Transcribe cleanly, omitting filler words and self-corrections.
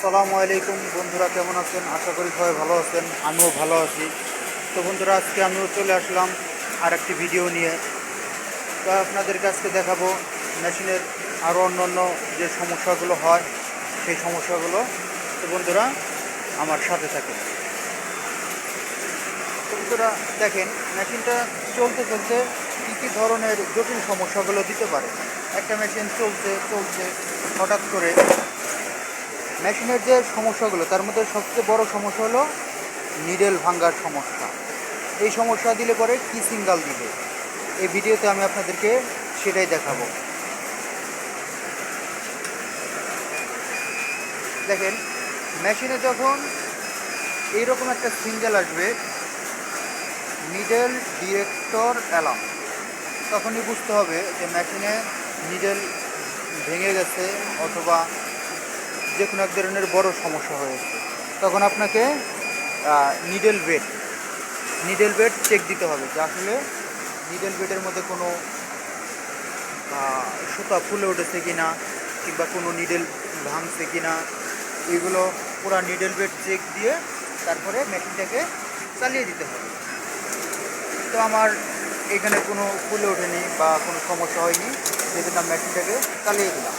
আসসালামু আলাইকুম বন্ধুরা, কেমন আছেন? আশা করি সবাই ভালো আছেন, আমিও ভালো আছি। তো বন্ধুরা, আজকে আমিও চলে আসলাম আর একটি ভিডিও নিয়ে। তো আপনাদের কাছে দেখাবো মেশিনের আরও অন্য যে সমস্যাগুলো হয় সেই সমস্যাগুলো। তো বন্ধুরা, আমার সাথে থাকেন। তো বন্ধুরা দেখেন, মেশিনটা চলতে চলতে কী কী ধরনের জটিল সমস্যাগুলো দিতে পারে। একটা মেশিন চলতে চলতে হঠাৎ করে মেশিনের যে সমস্যাগুলো, তার মধ্যে সবচেয়ে বড় সমস্যা হলো নিডেল ভাঙ্গার সমস্যা। এই সমস্যা দিলে পরে কি সিঙ্গাল দিবে, এই ভিডিওতে আমি আপনাদেরকে সেটাই দেখাবো। দেখেন, মেশিনে যখন এইরকম একটা সিঙ্গেল আসবে, নিডেল ডিরেক্টর অ্যালার্ম, তখনই বুঝতে হবে যে মেশিনে নিডেল ভেঙে গেছে অথবা যে কোনো এক ধরনের বড় সমস্যা হয়েছে। তখন আপনাকে নিডেল বেড চেক দিতে হবে যে আসলে নিডেল বেডের মধ্যে কোনো সুতা ফুলে উঠেছে কিনা, কিংবা কোনো নিডেল ভাঙছে কিনা। এগুলো পুরো নিডেল বেড চেক দিয়ে তারপরে মেশিনটাকে চালিয়ে দিতে হবে। তো আমার এখানে কোনো ফুলে ওঠেনি বা কোনো সমস্যা হয়নি, সেজন্য আমি মেশিনটাকে চালিয়ে দিলাম।